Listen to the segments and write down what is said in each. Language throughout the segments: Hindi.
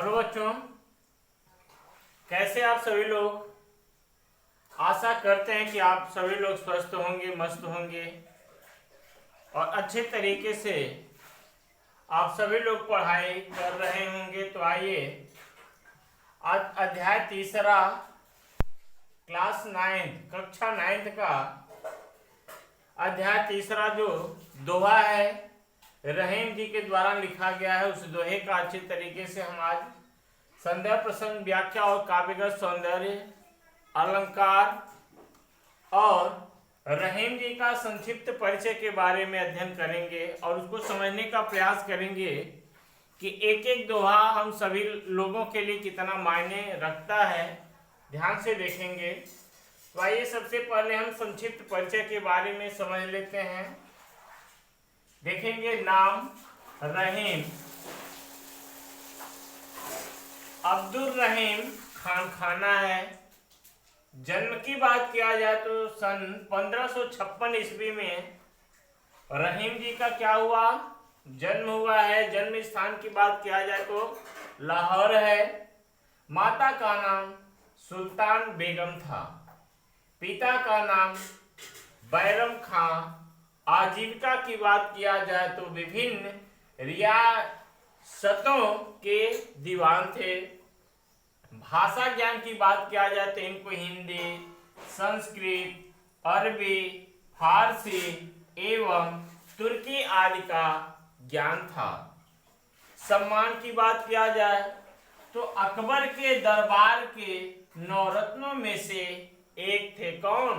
हेलो बच्चों, कैसे आप सभी लोग। आशा करते हैं कि आप सभी लोग स्वस्थ होंगे, मस्त होंगे और अच्छे तरीके से आप सभी लोग पढ़ाई कर रहे होंगे। तो आइए आज अध्याय तीसरा क्लास 9 कक्षा 9 का अध्याय तीसरा जो दोहा है रहीम जी के द्वारा लिखा गया है, उस दोहे का अच्छे तरीके से हम आज संदर्भ, प्रसंग, व्याख्या और काव्यगत सौंदर्य, अलंकार और रहीम जी का संक्षिप्त परिचय के बारे में अध्ययन करेंगे और उसको समझने का प्रयास करेंगे कि एक एक दोहा हम सभी लोगों के लिए कितना मायने रखता है, ध्यान से देखेंगे। तो आइए सबसे पहले हम संक्षिप्त परिचय के बारे में समझ लेते हैं। देखेंगे नाम रहीम, अब्दुल रहीम खान खाना है। जन्म की बात किया जाए तो सन 1556 ईस्वी में रहीम जी का क्या हुआ, जन्म हुआ है। जन्म स्थान की बात किया जाए तो लाहौर है। माता का नाम सुल्तान बेगम था, पिता का नाम बैरम खां। आजीविका की बात किया जाए तो विभिन्न रियासतों के दीवान थे। भाषा ज्ञान की बात किया जाए तो इनको हिंदी, संस्कृत, अरबी, फारसी एवं तुर्की आदि का ज्ञान था। सम्मान की बात किया जाए तो अकबर के दरबार के नौरत्नों में से एक थे। कौन?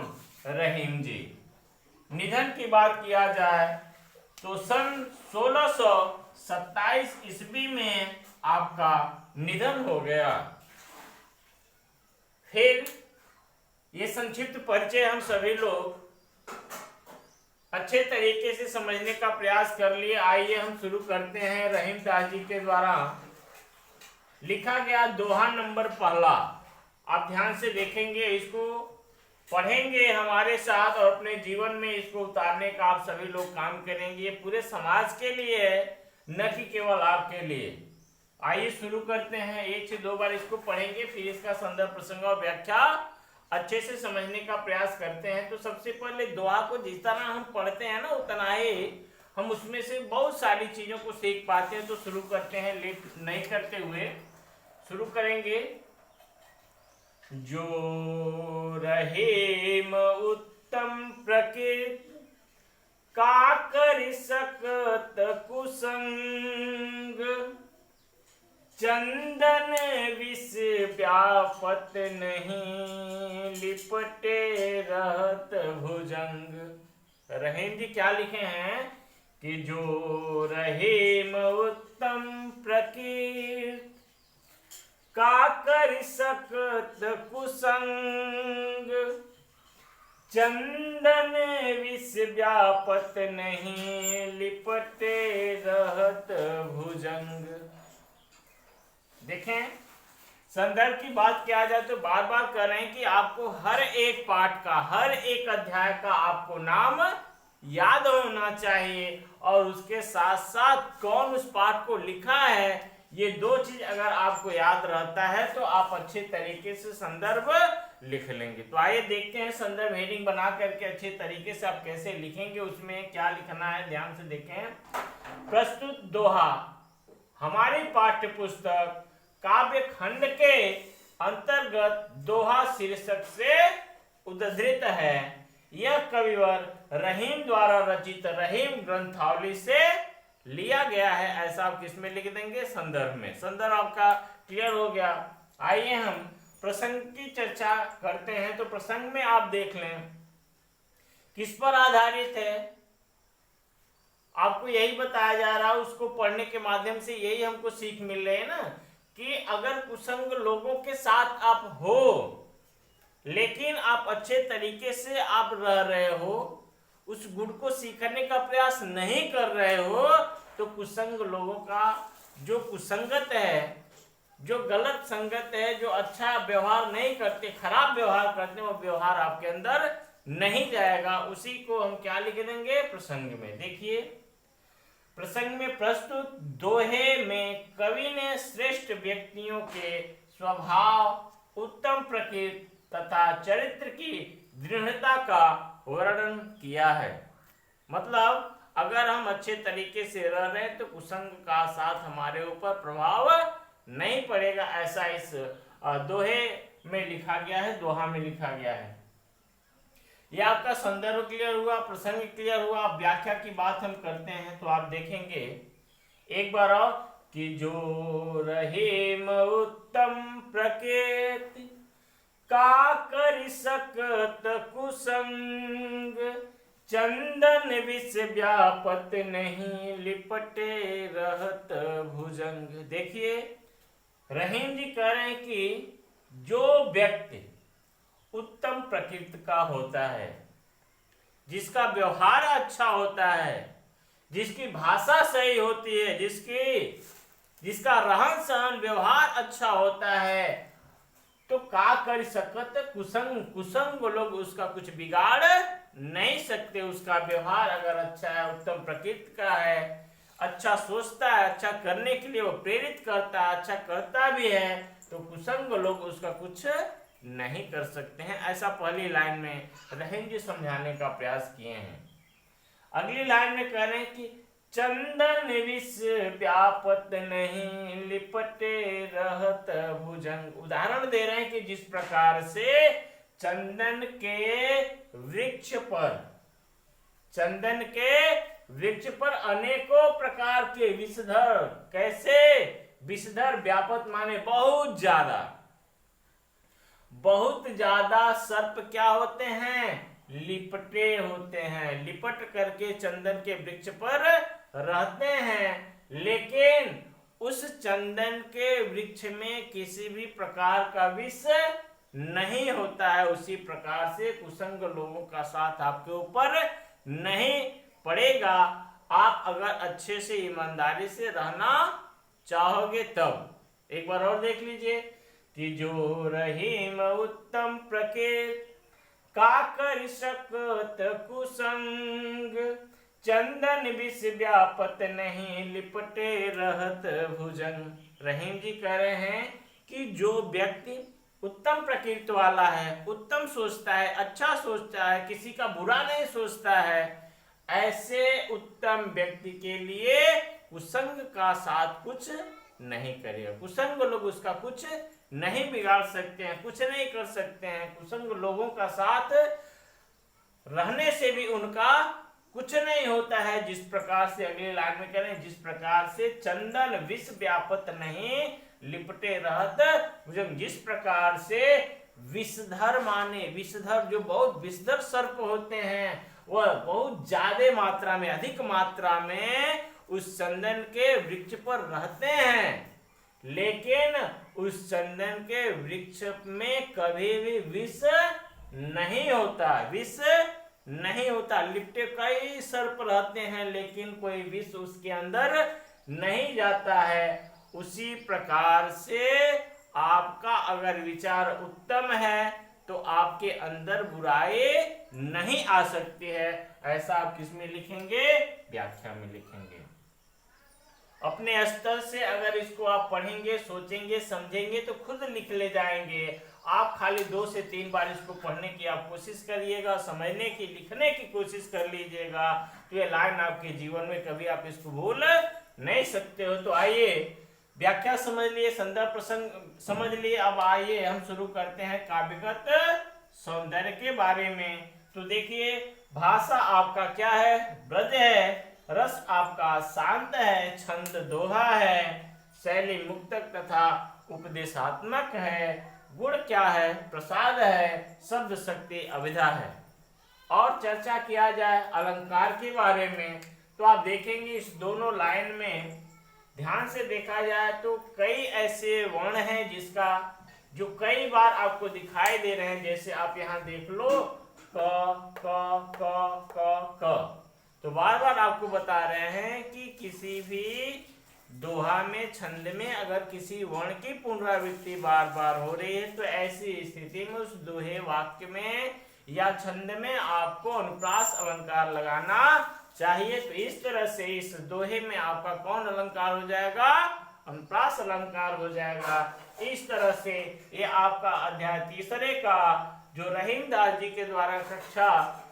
रहीम जी। निधन की बात किया जाए तो सन 1627 ईस्वी में आपका निधन हो गया। फिर ये संक्षिप्त परिचय हम सभी लोग अच्छे तरीके से समझने का प्रयास कर लिए। आइए हम शुरू करते हैं। रहीम दास जी के द्वारा लिखा गया दोहा नंबर पहला, आप ध्यान से देखेंगे, इसको पढ़ेंगे हमारे साथ और अपने जीवन में इसको उतारने का आप सभी लोग काम करेंगे। ये पूरे समाज के लिए है, न कि केवल आपके लिए। आइए शुरू करते हैं। 1 से 2 बार इसको पढ़ेंगे, फिर इसका संदर्भ, प्रसंग और व्याख्या अच्छे से समझने का प्रयास करते हैं। तो सबसे पहले दोहा को जिस तरह हम पढ़ते हैं ना, उतना ही हम उसमें से बहुत सारी चीजों को सीख पाते हैं। तो शुरू करते हैं, लेट नहीं करते हुए शुरू करेंगे। जो रहीम उत्तम प्रकृति का कर सकत कुसंग, चंदन विष व्यापत नहीं लिपटे रहत भुजंग। रहीम जी क्या लिखे हैं कि जो रहीम उत्तम प्रकृति का कर सकत कुसंग, चंदन विष व्यापत नहीं लिपटे रहत भुजंग। देखें, संदर्भ की बात किया जाए तो बार बार कह रहे हैं कि आपको हर एक पाठ का, हर एक अध्याय का आपको नाम याद होना चाहिए और उसके साथ साथ कौन उस पाठ को लिखा है। ये 2 चीज अगर आपको याद रहता है तो आप अच्छे तरीके से संदर्भ लिख लेंगे। तो आइए देखते हैं संदर्भ हेडिंग बना करके अच्छे तरीके से आप कैसे लिखेंगे, उसमें क्या लिखना है, ध्यान से देखें। प्रस्तुत दोहा हमारी पाठ्य पुस्तक काव्य खंड के अंतर्गत दोहा शीर्षक से उद्धृत है। यह कविवर रहीम द्वारा रचित रहीम ग्रंथावली से लिया गया है। ऐसा आप किस में लिख देंगे? संदर्भ में। संदर्भ आपका क्लियर हो गया। आइए हम प्रसंग की चर्चा करते हैं। तो प्रसंग में आप देख लें किस पर आधारित है, आपको यही बताया जा रहा है। उसको पढ़ने के माध्यम से यही हमको सीख मिल रही है ना, कि अगर कुसंग लोगों के साथ आप हो लेकिन आप अच्छे तरीके से आप रह रहे हो, उस गुण को सीखने का प्रयास नहीं कर रहे हो, तो कुसंग लोगों का जो कुसंगत है, जो गलत संगत है, जो अच्छा व्यवहार नहीं करते, खराब व्यवहार करते, वो व्यवहार आपके अंदर नहीं जाएगा। उसी को हम क्या लिख देंगे? प्रसंग में। देखिए, प्रसंग में प्रस्तुत दोहे में कवि ने श्रेष्ठ व्यक्तियों के स्वभाव, उत्तम प्रकृति तथा चरित्र की दृढ़ता का वर्णन किया है। मतलब अगर हम अच्छे तरीके से रह रहे हैं तो कुसंग का साथ हमारे ऊपर प्रभाव नहीं पड़ेगा, ऐसा इस दोहे में लिखा गया है, दोहा में लिखा गया है। यह आपका संदर्भ क्लियर हुआ, प्रसंग क्लियर हुआ। व्याख्या की बात हम करते हैं तो आप देखेंगे एक बार और कि जो रहीम उत्तम प्रकृति का कर सकत कुसंग, चंदन विष व्यापत नहीं लिपटे रहत भुजंग। देखिए रहीम जी कह रहे हैं कि जो व्यक्ति उत्तम प्रकृति का होता है, जिसका व्यवहार अच्छा होता है, जिसकी भाषा सही होती है, जिसका रहन सहन व्यवहार अच्छा होता है, तो का कर सकत कुसंग, कुसंग लोग उसका कुछ बिगाड़ नहीं सकते। उसका व्यवहार अगर अच्छा है, उत्तम प्रकृति का है, अच्छा सोचता है, अच्छा करने के लिए वो प्रेरित करता है, अच्छा करता भी है, तो कुसंग लोग उसका कुछ नहीं कर सकते हैं। ऐसा पहली लाइन में रहीम जी समझाने का प्रयास किए हैं। अगली लाइन में कह रहे हैं कि चंदन विष व्यापत नहीं लिपटे रहत भुजंग। उदाहरण दे रहे हैं कि जिस प्रकार से चंदन के वृक्ष पर अनेकों प्रकार के विषधर, कैसे विषधर, व्यापत माने बहुत ज्यादा सर्प क्या होते हैं, लिपटे होते हैं, लिपट करके चंदन के वृक्ष पर रहते हैं, लेकिन उस चंदन के वृक्ष में किसी भी प्रकार का विष नहीं होता है। उसी प्रकार से कुसंग लोगों का साथ आपके ऊपर नहीं पड़ेगा। आप अगर अच्छे से ईमानदारी से रहना चाहोगे तब। एक बार और देख लीजिए कि जो रहीम उत्तम प्रकृति का कर सकत कुसंग, चंदन विष व्यापत नहीं लिपटे रहत भुजंग। रहीम जी कह रहे हैं कि जो व्यक्ति उत्तम प्रकृति वाला है, उत्तम सोचता है, अच्छा सोचता है, किसी का बुरा नहीं सोचता है, ऐसे उत्तम व्यक्ति के लिए कुसंग का साथ कुछ नहीं करेगा। कुसंग लोग उसका कुछ नहीं बिगाड़ सकते हैं, कुछ नहीं कर सकते हैं। कुसंग लोगों का साथ रहने से भी उनका कुछ नहीं होता है। जिस प्रकार से अगले लाइन में कह रहे हैं, जिस प्रकार से चंदन विष व्यापत नहीं लिपटे रहत भुजंग। जिस प्रकार से विषधर माने विषधर, जो बहुत विषधर सर्प होते हैं, वह बहुत ज्यादा मात्रा में, अधिक मात्रा में उस चंदन के वृक्ष पर रहते हैं, लेकिन उस चंदन के वृक्ष में कभी भी विष नहीं होता, विष नहीं होता। लिपटे कई सर्प रहते हैं लेकिन कोई विष उसके अंदर नहीं जाता है। उसी प्रकार से आपका अगर विचार उत्तम है तो आपके अंदर बुराई नहीं आ सकती है। ऐसा आप किसमें लिखेंगे, व्याख्या में लिखेंगे। अपने स्तर से अगर इसको आप पढ़ेंगे, सोचेंगे, समझेंगे तो खुद लिख ले जाएंगे। आप खाली 2 से 3 बार इसको पढ़ने की आप कोशिश करिएगा, समझने की, लिखने की कोशिश कर लीजिएगा, तो ये लाइन आपके जीवन में कभी आप इसको भूल नहीं सकते हो। तो आइए व्याख्या समझ लिए, संदर्भ प्रसंग समझ लिए। अब आइए हम शुरू करते हैं काव्यगत सौंदर्य के बारे में। तो देखिए भाषा आपका क्या है, ब्रज है, रस आपका शांत है, छंद दोहा है, शैली मुक्तक तथा उपदेशात्मक है, गुण क्या है, प्रसाद है, शब्द शक्ति अभिधा है। और चर्चा किया जाए अलंकार के बारे में तो आप देखेंगे इस दोनों लाइन में ध्यान से देखा जाए तो कई ऐसे वर्ण हैं जिसका जो कई बार आपको दिखाई दे रहे हैं। जैसे आप यहाँ देख लो क क क क क, तो बार बार आपको बता रहे हैं कि किसी भी दोहा में, छंद में अगर किसी वर्ण की पुनरावृत्ति बार बार हो रही है तो ऐसी स्थिति में उस दोहे वाक्य में या छंद में आपको अनुप्रास अलंकार लगाना चाहिए। तो इस तरह से इस दोहे में आपका कौन अलंकार हो जाएगा? अनुप्रास अलंकार हो जाएगा। इस तरह से ये आपका अध्याय तीसरे का जो रहीम दास जी के द्वारा कक्षा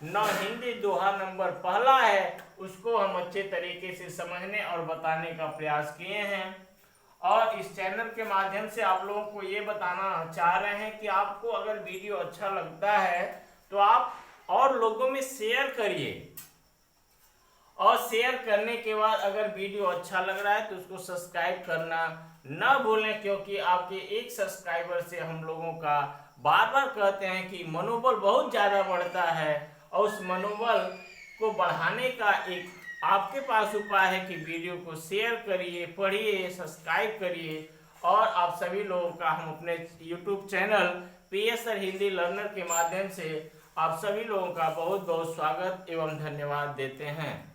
9 हिंदी दोहा नंबर पहला है उसको हम अच्छे तरीके से समझने और बताने का प्रयास किए हैं। और इस चैनल के माध्यम से आप लोगों को ये बताना चाह रहे हैं कि आपको अगर वीडियो अच्छा लगता है तो आप और लोगों में शेयर करिए, और शेयर करने के बाद अगर वीडियो अच्छा लग रहा है तो उसको सब्सक्राइब करना न भूलें, क्योंकि आपके एक सब्सक्राइबर से हम लोगों का बार बार कहते हैं कि मनोबल बहुत ज़्यादा बढ़ता है। और उस मनोबल को बढ़ाने का एक आपके पास उपाय है कि वीडियो को शेयर करिए, पढ़िए, सब्सक्राइब करिए। और आप सभी लोगों का हम अपने YouTube channel PS sir Hindi learner के माध्यम से आप सभी लोगों का बहुत बहुत स्वागत एवं धन्यवाद देते हैं।